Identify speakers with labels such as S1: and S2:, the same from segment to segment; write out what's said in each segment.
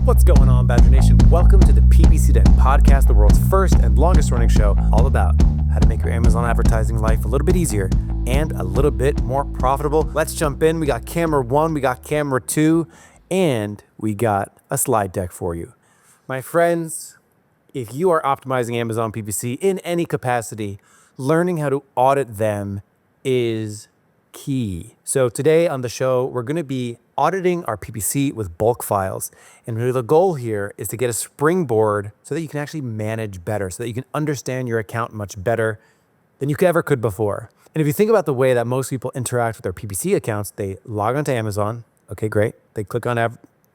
S1: What's going on, Badger Nation? Welcome to the PPC Den podcast, the world's first and longest running show, all about how to make your Amazon advertising life a little bit easier and a little bit more profitable. Let's jump in. We got camera 1, we got camera 2, and we got a slide deck for you. My friends, if you are optimizing Amazon PPC in any capacity, learning how to audit them is key. So today on the show, we're going to be auditing our PPC with bulk files. And really the goal here is to get a springboard so that you can actually manage better, so that you can understand your account much better than you ever could before. And if you think about the way that most people interact with their PPC accounts, they log onto Amazon. Okay, great. They click on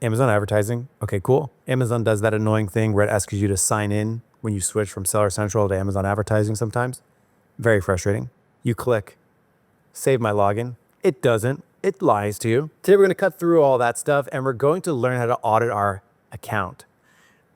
S1: Amazon advertising. Okay, cool. Amazon does that annoying thing where it asks you to sign in when you switch from Seller Central to Amazon advertising sometimes. Very frustrating. You click save my login. It doesn't. It lies to you. Today we're going to cut through all that stuff and we're going to learn how to audit our account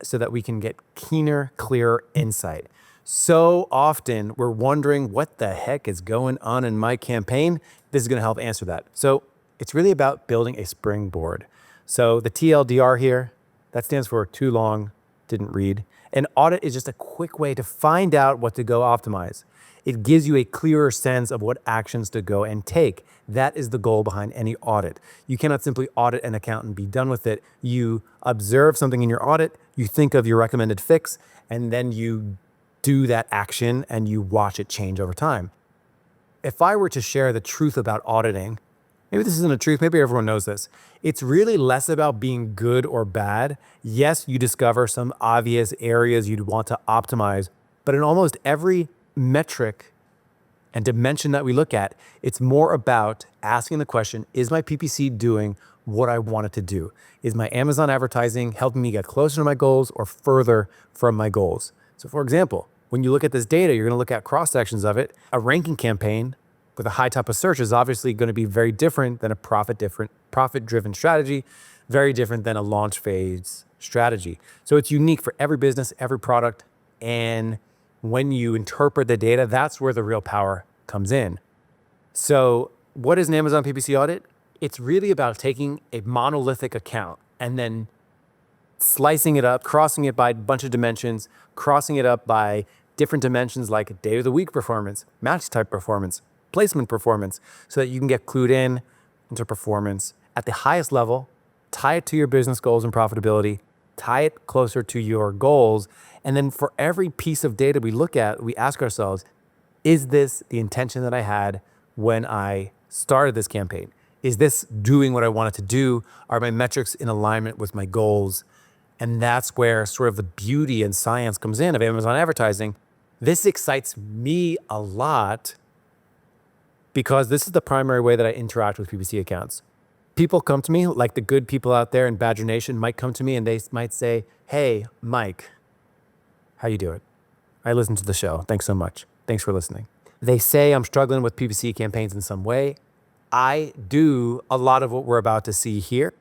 S1: so that we can get keener, clearer insight. So often we're wondering what the heck is going on in my campaign. This is going to help answer that. So it's really about building a springboard. So the TLDR here, that stands for too long, didn't read. An audit is just a quick way to find out what to go optimize. It gives you a clearer sense of what actions to go and take. That is the goal behind any audit. You cannot simply audit an account and be done with it. You observe something in your audit, you think of your recommended fix, and then you do that action and you watch it change over time. If I were to share the truth about auditing, maybe this isn't a truth, maybe everyone knows this. It's really less about being good or bad. Yes, you discover some obvious areas you'd want to optimize, but in almost every metric and dimension that we look at, it's more about asking the question, is my PPC doing what I want it to do? Is my Amazon advertising helping me get closer to my goals or further from my goals? So for example, when you look at this data, you're going to look at cross sections of it. A ranking campaign with a high type of search is obviously going to be very different than a profit-driven strategy, very different than a launch phase strategy. So it's unique for every business, every product, and when you interpret the data, that's where the real power comes in. So what is an Amazon PPC audit? It's really about taking a monolithic account and then slicing it up, crossing it by a bunch of dimensions, crossing it up by different dimensions like day of the week performance, match type performance, placement performance, so that you can get clued in into performance at the highest level, tie it to your business goals and profitability, tie it closer to your goals. And then for every piece of data we look at, we ask ourselves, is this the intention that I had when I started this campaign? Is this doing what I want it to do? Are my metrics in alignment with my goals? And that's where sort of the beauty and science comes in of Amazon advertising. This excites me a lot because this is the primary way that I interact with PPC accounts. People come to me, like the good people out there in Badger Nation might come to me and they might say, hey, Mike, how you doing? I listened to the show. Thanks so much. Thanks for listening. They say I'm struggling with PPC campaigns in some way. I do a lot of what we're about to see here.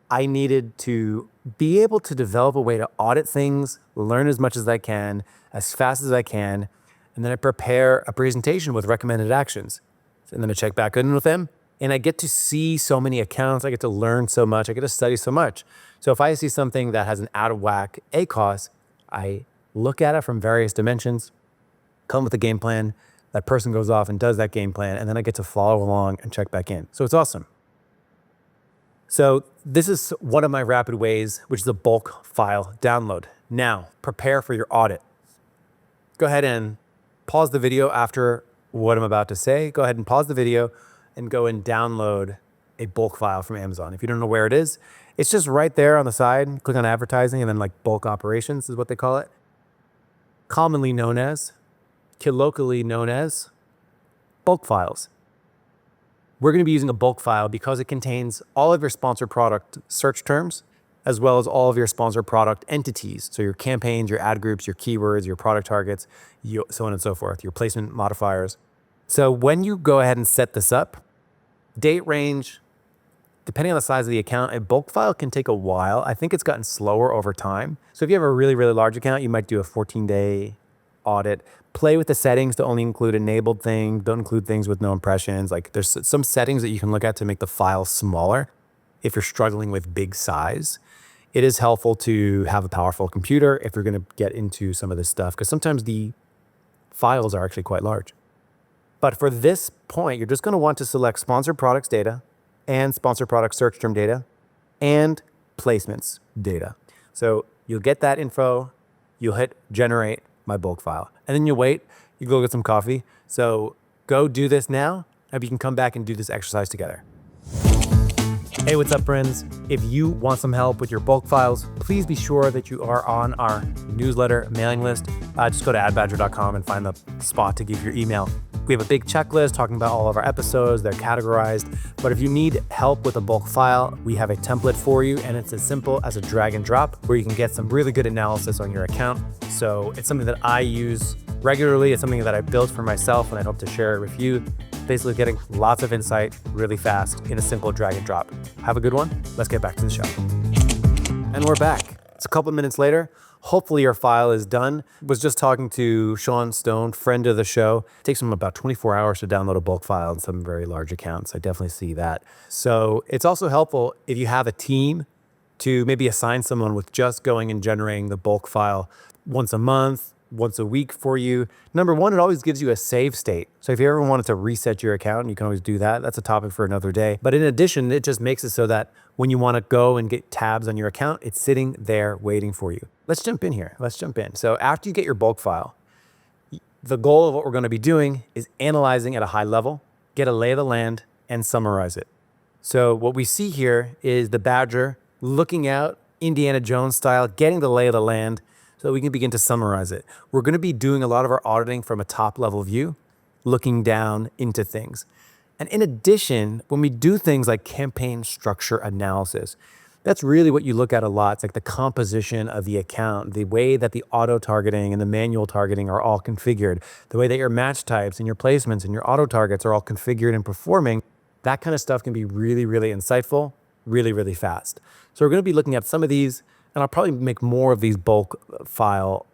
S1: I needed to be able to develop a way to audit things, learn as much as I can, as fast as I can, and then I prepare a presentation with recommended actions. And then I check back in with them. And I get to see so many accounts. I get to learn so much. I get to study so much. So if I see something that has an out of whack ACoS, I look at it from various dimensions, come with a game plan. That person goes off and does that game plan. And then I get to follow along and check back in. So it's awesome. So this is one of my rapid ways, which is a bulk file download. Now, prepare for your audit. Go ahead and pause the video after what I'm about to say. Go ahead and pause the video and go and download a bulk file from Amazon. If you don't know where it is, it's just right there on the side. Click on advertising and then like bulk operations is what they call it. Commonly known as, colloquially known as bulk files. We're going to be using a bulk file because it contains all of your sponsored product search terms, as well as all of your sponsored product entities. So your campaigns, your ad groups, your keywords, your product targets, so on and so forth, your placement modifiers. So when you go ahead and set this up, date range, depending on the size of the account, a bulk file can take a while. I think it's gotten slower over time. So if you have a really, really large account, you might do a 14-day audit. Play with the settings to only include enabled things, don't include things with no impressions. Like there's some settings that you can look at to make the file smaller if you're struggling with big size. it is helpful to have a powerful computer if you're going to get into some of this stuff, because sometimes the files are actually quite large. But for this point, you're just going to want to select sponsored products data and sponsored product search term data and placements data. So you'll get that info, you'll hit generate my bulk file, and then you wait, you go get some coffee. So go do this now, and we can come back and do this exercise together. Hey, what's up, friends? If you want some help with your bulk files, please be sure that you are on our newsletter mailing list. Just go to adbadger.com and find the spot to give your email. We have a big checklist talking about all of our episodes. They're categorized. But if you need help with a bulk file, we have a template for you, and it's as simple as a drag and drop where you can get some really good analysis on your account. So it's something that I use regularly. It's something that I built for myself, and I hope to share it with you. Basically getting lots of insight really fast in a simple drag and drop. Have a good one. Let's get back to the show. And we're back. It's a couple of minutes later. Hopefully your file is done. Was just talking to Sean Stone, friend of the show. It takes him about 24 hours to download a bulk file in some very large accounts. I definitely see that. So it's also helpful if you have a team to maybe assign someone with just going and generating the bulk file once a month, once a week for you. Number one, it always gives you a save state. So if you ever wanted to reset your account, you can always do that. That's a topic for another day. But in addition, it just makes it so that when you want to go and get tabs on your account, it's sitting there waiting for you. Let's jump in here. So after you get your bulk file, the goal of what we're going to be doing is analyzing at a high level, get a lay of the land, and summarize it. So what we see here is the Badger looking out, Indiana Jones style, getting the lay of the land, so we can begin to summarize it. We're going to be doing a lot of our auditing from a top level view, looking down into things. And in addition, when we do things like campaign structure analysis, that's really what you look at a lot. It's like the composition of the account, the way that the auto targeting and the manual targeting are all configured, the way that your match types and your placements and your auto targets are all configured and performing. That kind of stuff can be really, really insightful, really, really fast. So we're going to be looking at some of these, and I'll probably make more of these bulk file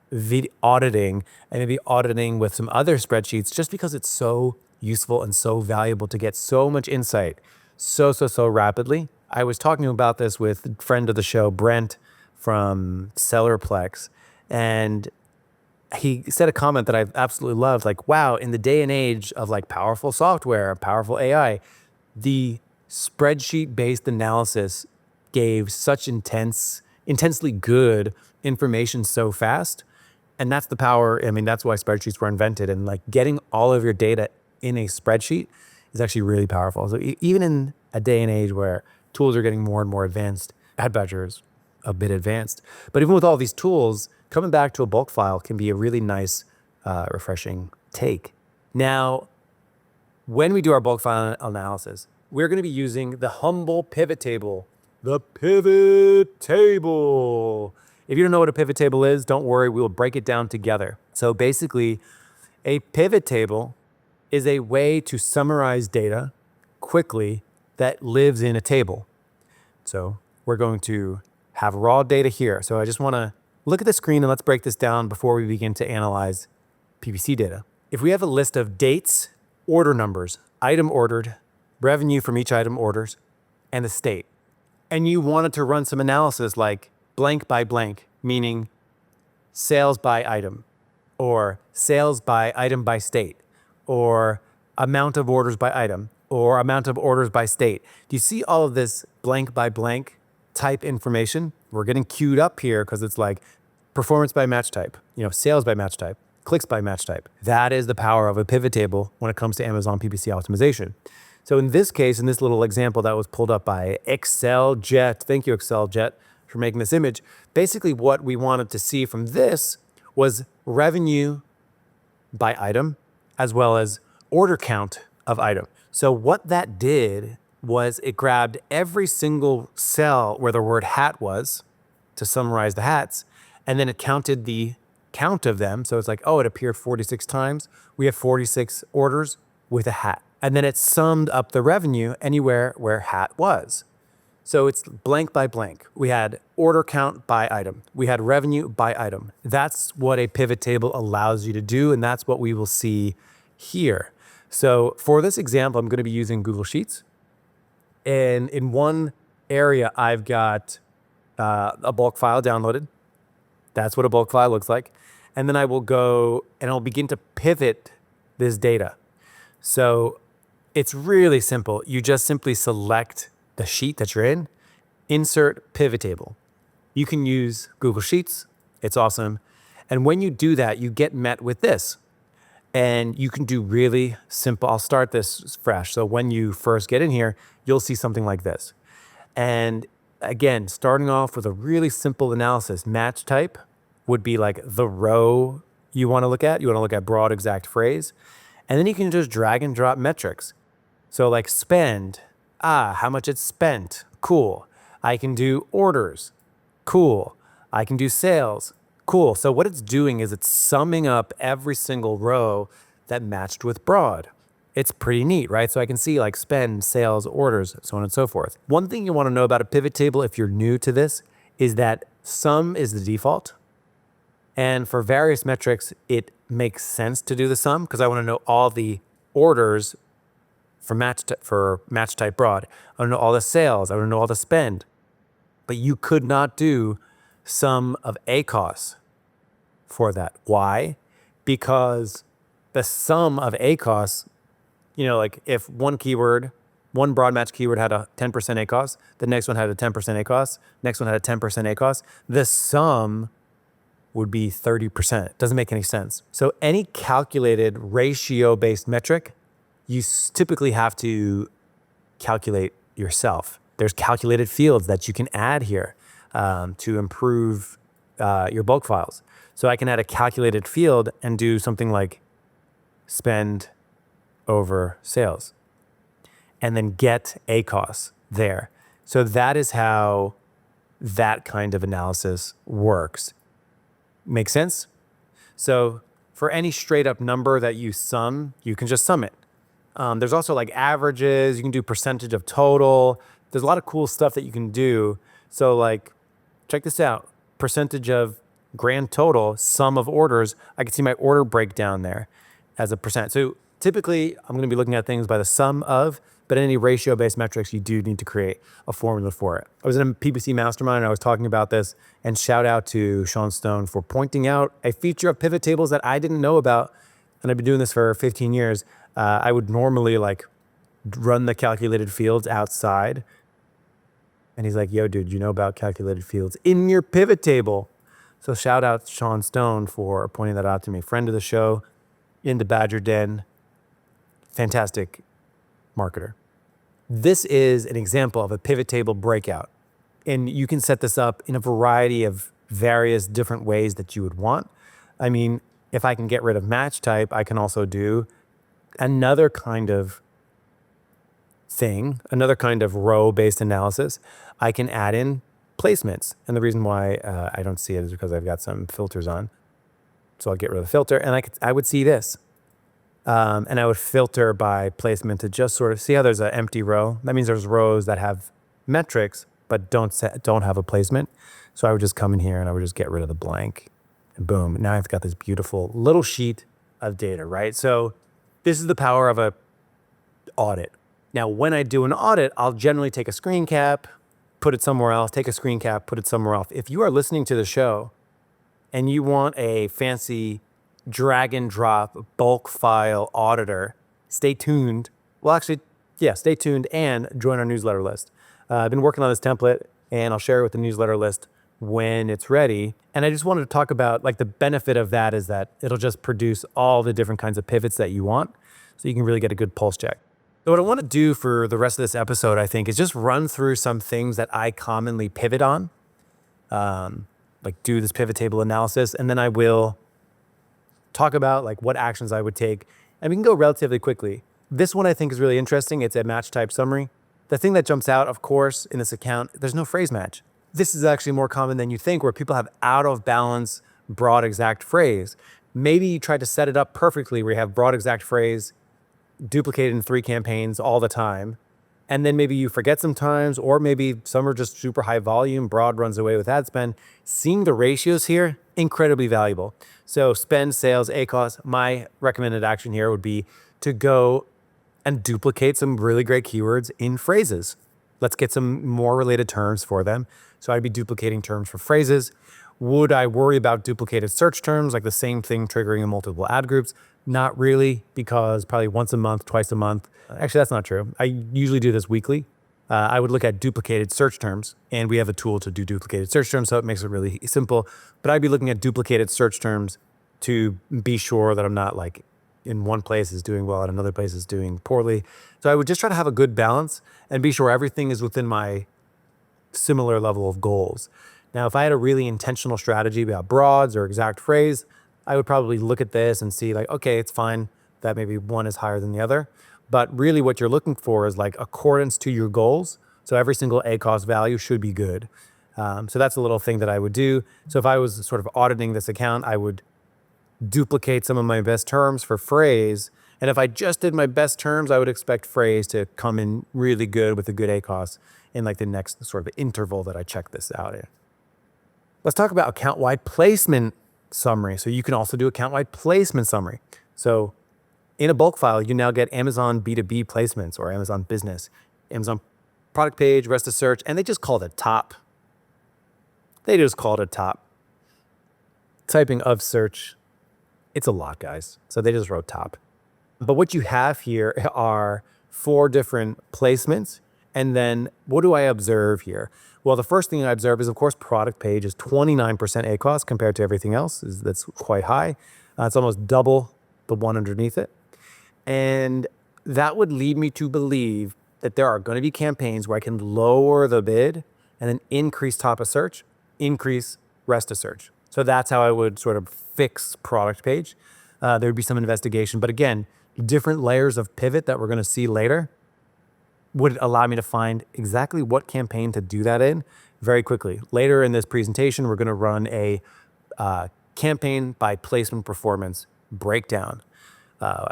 S1: auditing and maybe auditing with some other spreadsheets, just because it's so useful and so valuable to get so much insight so rapidly. I was talking about this with a friend of the show, Brent from Sellerplex, and he said a comment that I absolutely loved, like, wow, in the day and age of like powerful software, powerful AI, the spreadsheet-based analysis gave such intensely good information so fast. And that's the power. I mean, that's why spreadsheets were invented. And like getting all of your data in a spreadsheet is actually really powerful. So even in a day and age where tools are getting more and more advanced, AdBadger is a bit advanced. But even with all these tools, coming back to a bulk file can be a really nice, refreshing take. Now, when we do our bulk file analysis, we're going to be using the humble pivot table. The pivot table. If you don't know what a pivot table is, don't worry, we will break it down together. So basically, a pivot table is a way to summarize data quickly that lives in a table. So we're going to have raw data here. So I just want to look at the screen and let's break this down before we begin to analyze PPC data. If we have a list of dates, order numbers, item ordered, revenue from each item orders, and the state, and you wanted to run some analysis like blank by blank, meaning sales by item, or sales by item by state, or amount of orders by item, or amount of orders by state. Do you see all of this blank by blank type information? We're getting queued up here because it's like performance by match type, sales by match type, clicks by match type. That is the power of a pivot table when it comes to Amazon PPC optimization. So in this case, in this little example that was pulled up by ExcelJet, thank you ExcelJet for making this image. Basically what we wanted to see from this was revenue by item as well as order count of item. So what that did was it grabbed every single cell where the word hat was to summarize the hats, and then it counted the count of them. So it's like, oh, it appeared 46 times. We have 46 orders with a hat. And then it summed up the revenue anywhere where hat was. So it's blank by blank. We had order count by item. We had revenue by item. That's what a pivot table allows you to do, and that's what we will see here. So for this example, I'm going to be using Google Sheets. And in one area, I've got a bulk file downloaded. That's what a bulk file looks like. And then I will go and I'll begin to pivot this data. So it's really simple. You just simply select the sheet that you're in, insert pivot table. You can use Google Sheets. It's awesome. And when you do that, you get met with this. And you can do really simple. I'll start this fresh. So when you first get in here, you'll see something like this. And again, starting off with a really simple analysis, match type would be like the row you want to look at. You want to look at broad exact phrase. And then you can just drag and drop metrics. So like spend, how much it's spent, cool. I can do orders, cool. I can do sales, cool. So what it's doing is it's summing up every single row that matched with broad. It's pretty neat, right? So I can see like spend, sales, orders, so on and so forth. One thing you want to know about a pivot table if you're new to this is that sum is the default. And for various metrics, it makes sense to do the sum because I want to know all the orders for match type broad. I want to know all the sales. I want to know all the spend. But you could not do sum of ACOS for that. Why? Because the sum of ACOS, like if one broad match keyword had a 10% ACOS, the next one had a 10% ACOS, next one had a 10% ACOS, the sum would be 30%. It doesn't make any sense. So any calculated ratio-based metric, you typically have to calculate yourself. There's calculated fields that you can add here to improve your bulk files. So I can add a calculated field and do something like spend over sales and then get ACOS there. So that is how that kind of analysis works. Make sense? So for any straight up number that you sum, you can just sum it. There's also like averages. You can do percentage of total. There's a lot of cool stuff that you can do. So like, check this out. Percentage of grand total, sum of orders. I can see my order breakdown there as a percent. So typically I'm going to be looking at things by the sum of, but any ratio-based metrics, you do need to create a formula for it. I was in a PPC mastermind and I was talking about this, and shout out to Sean Stone for pointing out a feature of pivot tables that I didn't know about. And I've been doing this for 15 years. I would normally like run the calculated fields outside. And he's like, yo, dude, you know about calculated fields in your pivot table. So shout out to Sean Stone for pointing that out to me. Friend of the show, in the Badger Den. Fantastic marketer. This is an example of a pivot table breakout. And you can set this up in a variety of various different ways that you would want. I mean, if I can get rid of match type, I can also do another kind of thing, another kind of row-based analysis. I can add in placements. And the reason why I don't see it is because I've got some filters on. So I'll get rid of the filter and I would see this. And I would filter by placement to just sort of see how there's an empty row. That means there's rows that have metrics, but don't have a placement. So I would just come in here and I would just get rid of the blank and boom. Now I've got this beautiful little sheet of data, right? So this is the power of a audit. Now, when I do an audit, I'll generally take a screen cap, put it somewhere else, take a screen cap, put it somewhere else. If you are listening to the show and you want a fancy drag and drop bulk file auditor, stay tuned. Well, actually, yeah, stay tuned and join our newsletter list. I've been working on this template and I'll share it with the newsletter list when it's ready. And I just wanted to talk about like the benefit of that is that it'll just produce all the different kinds of pivots that you want. So you can really get a good pulse check. So what I want to do for the rest of this episode, I think, is just run through some things that I commonly pivot on, like do this pivot table analysis, and then I will talk about like what actions I would take, and we can go relatively quickly. This one I think is really interesting. It's a match type summary. The thing that jumps out, of course, in this account, there's no phrase match. This is actually more common than you think, where people have out of balance broad exact phrase. Maybe you tried to set it up perfectly where you have broad exact phrase duplicated in 3 campaigns all the time. And then maybe you forget sometimes, or maybe some are just super high volume, broad runs away with ad spend. Seeing the ratios here, incredibly valuable. So spend, sales, ACOS, my recommended action here would be to go and duplicate some really great keywords in phrases. Let's get some more related terms for them. So I'd be duplicating terms for phrases. Would I worry about duplicated search terms, like the same thing triggering in multiple ad groups? Not really, because probably once a month, twice a month. Actually, that's not true. I usually do this weekly. I would look at duplicated search terms, and we have a tool to do duplicated search terms, so it makes it really simple. But I'd be looking at duplicated search terms to be sure that I'm not like in one place is doing well and another place is doing poorly. So I would just try to have a good balance and be sure everything is within my similar level of goals. Now, if I had a really intentional strategy about broads or exact phrase, I would probably look at this and see like, okay, it's fine that maybe one is higher than the other. But really what you're looking for is like accordance to your goals. So every single ACoS value should be good. So that's a little thing that I would do. So if I was sort of auditing this account, I would duplicate some of my best terms for phrase. And if I just did my best terms, I would expect phrase to come in really good with a good ACoS in like the next sort of interval that I check this out in. Let's talk about account-wide placement summary. So you can also do account-wide placement summary. So in a bulk file, you now get Amazon B2B placements or Amazon Business, Amazon product page, rest of search, and they just called it top. They just called it top. Typing of search, it's a lot, guys. So they just wrote top. But what you have here are 4 different placements. And then what do I observe here? Well, the first thing I observe is, of course, product page is 29% ACoS compared to everything else. That's quite high. It's almost double the one underneath it. And that would lead me to believe that there are going to be campaigns where I can lower the bid and then increase top of search, increase rest of search. So that's how I would sort of fix product page. There would be some investigation. But again, different layers of pivot that we're going to see later would allow me to find exactly what campaign to do that in very quickly. Later in this presentation, we're going to run a campaign by placement performance breakdown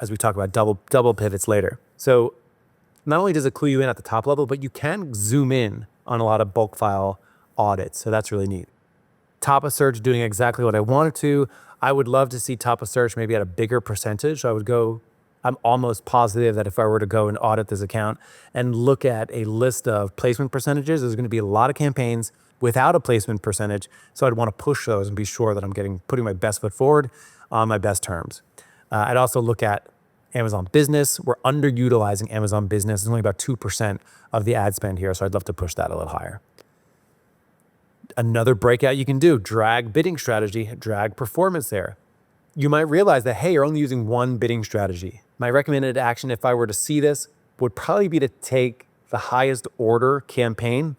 S1: as we talk about double pivots later. So not only does it clue you in at the top level, but you can zoom in on a lot of bulk file audits. So that's really neat. Top of search doing exactly what I wanted to. I would love to see top of search maybe at a bigger percentage. So I'm almost positive that if I were to go and audit this account and look at a list of placement percentages, there's going to be a lot of campaigns without a placement percentage. So I'd want to push those and be sure that I'm putting my best foot forward on my best terms. I'd also look at Amazon Business. We're underutilizing Amazon Business. It's only about 2% of the ad spend here. So I'd love to push that a little higher. Another breakout you can do, drag bidding strategy, drag performance there. You might realize that, hey, you're only using one bidding strategy. My recommended action, if I were to see this, would probably be to take the highest order campaign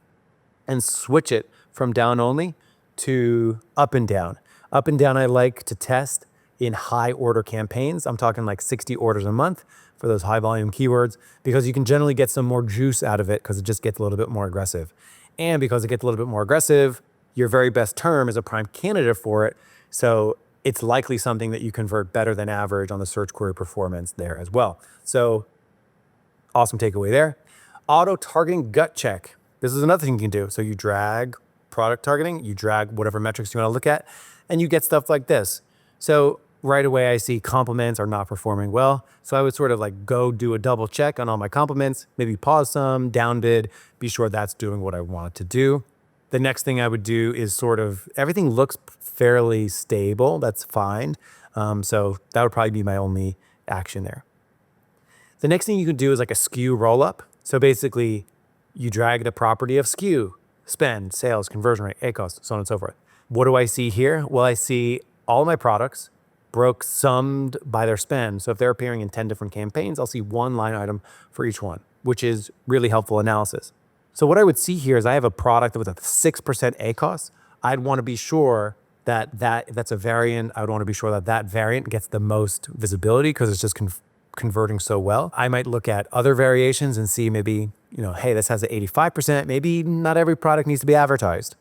S1: and switch it from down only to up and down. Up and down I like to test in high order campaigns. I'm talking like 60 orders a month for those high volume keywords, because you can generally get some more juice out of it because it just gets a little bit more aggressive. And because it gets a little bit more aggressive, your very best term is a prime candidate for it. So it's likely something that you convert better than average on the search query performance there as well. So awesome takeaway there. Auto targeting gut check. This is another thing you can do. So you drag product targeting, you drag whatever metrics you want to look at, and you get stuff like this. So right away I see compliments are not performing well. So I would sort of like go do a double check on all my compliments, maybe pause some, down bid, be sure that's doing what I want it to do. The next thing I would do is sort of, everything looks fairly stable. That's fine. So that would probably be my only action there. The next thing you can do is like a skew roll up. So basically you drag the property of skew, spend, sales, conversion rate, ACoS, so on and so forth. What do I see here? Well, I see all my products broke summed by their spend. So if they're appearing in 10 different campaigns, I'll see one line item for each one, which is really helpful analysis. So what I would see here is I have a product with a 6% ACoS. I'd want to be sure that's a variant. I would want to be sure that variant gets the most visibility because it's just converting so well. I might look at other variations and see maybe, hey, this has an 85%. Maybe not every product needs to be advertised.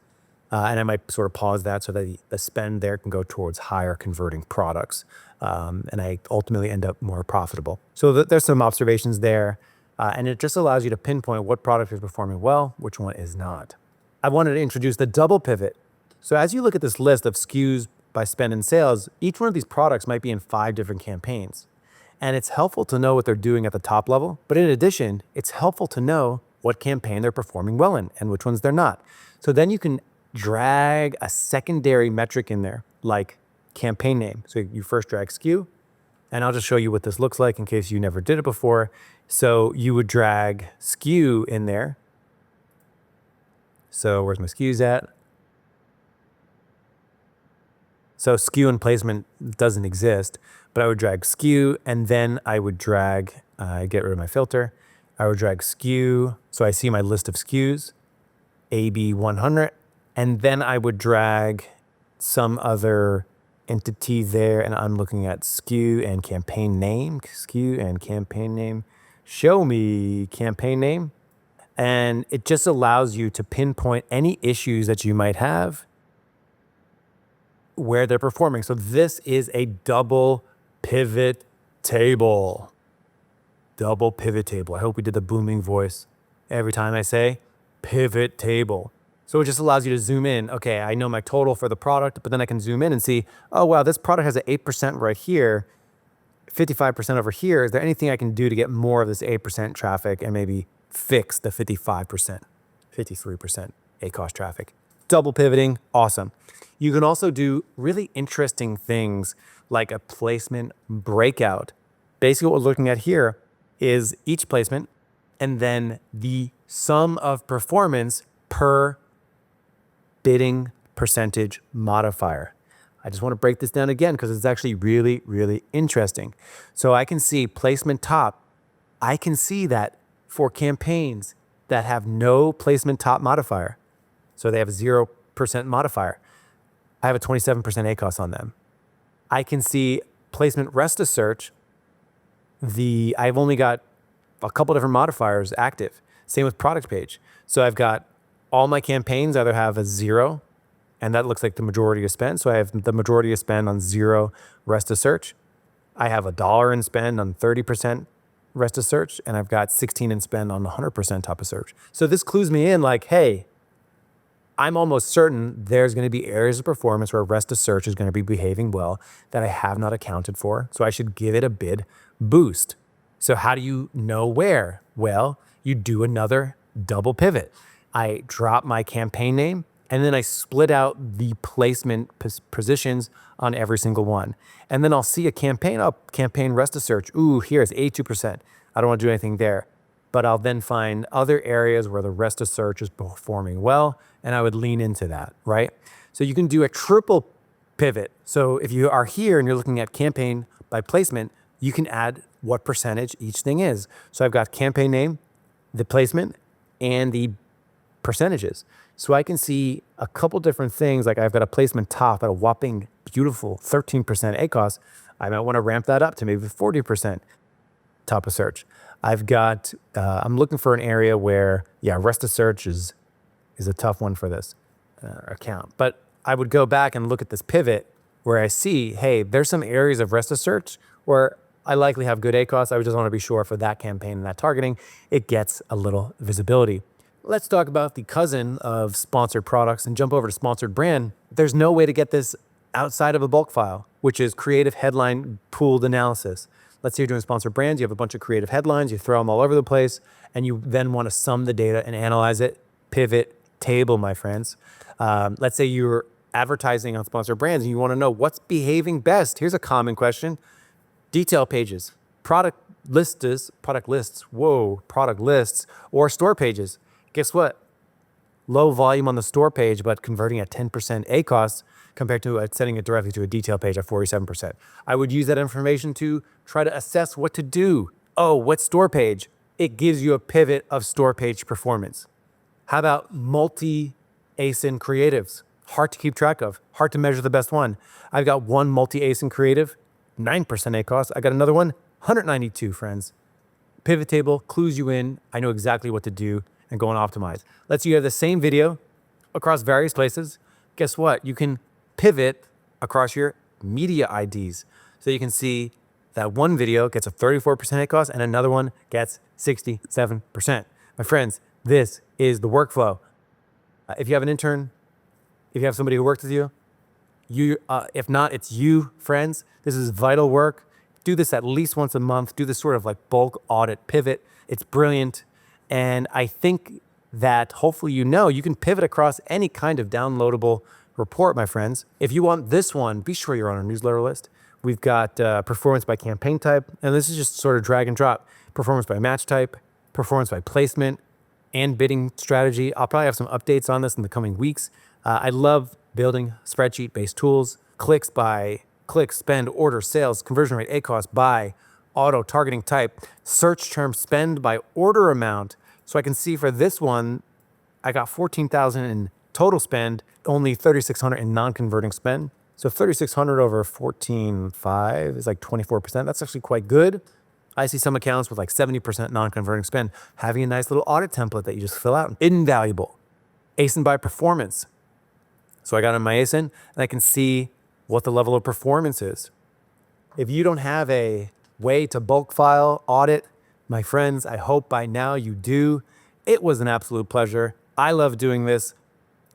S1: And I might sort of pause that so that the spend there can go towards higher converting products. And I ultimately end up more profitable. So there's some observations there. And it just allows you to pinpoint what product is performing well, which one is not. I wanted to introduce the double pivot. So as you look at this list of SKUs by spend and sales, each one of these products might be in 5 different campaigns. And it's helpful to know what they're doing at the top level. But in addition, it's helpful to know what campaign they're performing well in and which ones they're not. So then you can drag a secondary metric in there, like campaign name. So you first drag skew, and I'll just show you what this looks like in case you never did it before. So you would drag skew in there. So where's my skews at? So skew and placement doesn't exist, but I would drag skew, and then I would drag, get rid of my filter. I would drag skew, so I see my list of skews, AB 100, and then I would drag some other entity there, and I'm looking at skew and campaign name, skew and campaign name. Show me campaign name. And it just allows you to pinpoint any issues that you might have where they're performing. So this is a double pivot table. Double pivot table. I hope we did the booming voice every time I say pivot table. So it just allows you to zoom in. Okay, I know my total for the product, but then I can zoom in and see, oh, wow, this product has an 8% right here, 55% over here. Is there anything I can do to get more of this 8% traffic and maybe fix the 55%, 53% ACOS traffic? Double pivoting, awesome. You can also do really interesting things like a placement breakout. Basically what we're looking at here is each placement and then the sum of performance per bidding percentage modifier. I just want to break this down again because it's actually really, really interesting. So I can see placement top. I can see that for campaigns that have no placement top modifier, so they have a 0% modifier, I have a 27% ACOS on them. I can see placement rest of search. I've only got a couple different modifiers active. Same with product page. So I've got all my campaigns either have a 0, and that looks like the majority of spend. So I have the majority of spend on 0 rest of search. I have $1 in spend on 30% rest of search, and I've got 16 in spend on 100% top of search. So this clues me in like, hey, I'm almost certain there's going to be areas of performance where rest of search is going to be behaving well that I have not accounted for. So I should give it a bid boost. So how do you know where? Well, you do another double pivot. I drop my campaign name, and then I split out the placement positions on every single one. And then I'll see a campaign rest of search. Ooh, here's 82%. I don't want to do anything there. But I'll then find other areas where the rest of search is performing well, and I would lean into that, right? So you can do a triple pivot. So if you are here and you're looking at campaign by placement, you can add what percentage each thing is. So I've got campaign name, the placement, and the percentages. So I can see a couple different things. Like I've got a placement top at a whopping beautiful 13% ACOS. I might want to ramp that up to maybe 40% top of search. I've got, I'm looking for an area where, rest of search is a tough one for this account. But I would go back and look at this pivot where I see, hey, there's some areas of rest of search where I likely have good ACOS. I would just want to be sure for that campaign and that targeting, it gets a little visibility. Let's talk about the cousin of sponsored products and jump over to sponsored brand. There's no way to get this outside of a bulk file, which is creative headline pooled analysis. Let's say you're doing sponsored brands. You have a bunch of creative headlines. You throw them all over the place, and you then want to sum the data and analyze it. Pivot table, my friends. Let's say you're advertising on sponsored brands, and you want to know what's behaving best. Here's a common question. Detail pages, product lists, or store pages. Guess what? Low volume on the store page, but converting at 10% ACOS compared to sending it directly to a detail page at 47%. I would use that information to try to assess what to do. Oh, what store page? It gives you a pivot of store page performance. How about multi-ASIN creatives? Hard to keep track of, hard to measure the best one. I've got one multi-ASIN creative, 9% ACOS. I got another one, 192, friends. Pivot table clues you in. I know exactly what to do and go and optimize. Let's say you have the same video across various places. Guess what? You can pivot across your media IDs. So you can see that one video gets a 34% ACOS and another one gets 67%. My friends, this is the workflow. If you have an intern, if you have somebody who works with you, if not, it's you, friends. This is vital work. Do this at least once a month. Do this sort of like bulk audit pivot. It's brilliant. And I think that hopefully you can pivot across any kind of downloadable report, my friends. If you want this one, be sure you're on our newsletter list. We've got performance by campaign type, and this is just sort of drag and drop. Performance by match type, performance by placement, and bidding strategy. I'll probably have some updates on this in the coming weeks. I love building spreadsheet-based tools, clicks by click, spend, order, sales, conversion rate, ACoS, buy, auto, targeting type, search term, spend by order amount. So I can see for this one, I got 14,000 in total spend, only 3,600 in non-converting spend. So 3,600 over 14.5 is like 24%. That's actually quite good. I see some accounts with like 70% non-converting spend. Having a nice little audit template that you just fill out, invaluable. ASIN by performance. So I got in my ASIN and I can see what the level of performance is. If you don't have a way to bulk file audit, my friends, I hope by now you do. It was an absolute pleasure. I love doing this.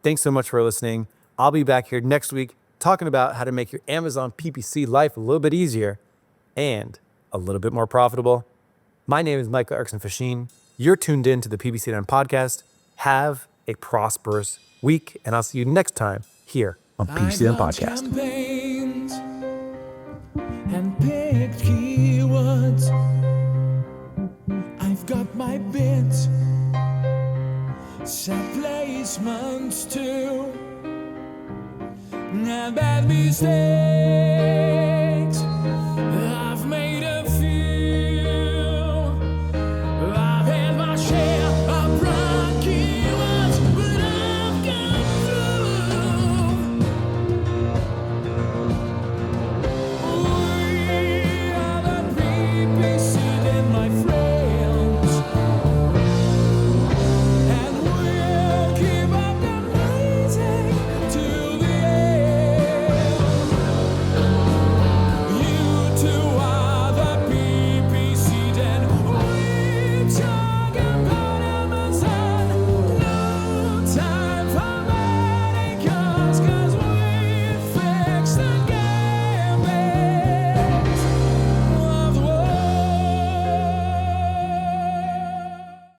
S1: Thanks so much for listening. I'll be back here next week talking about how to make your Amazon PPC life a little bit easier and a little bit more profitable. My name is Michael Erickson Facchin. You're tuned in to the PPC Done podcast. Have a prosperous week, and I'll see you next time here on PPC Done podcast.
S2: And picked keywords. I've got my bids, set placements too. Now bad mistake.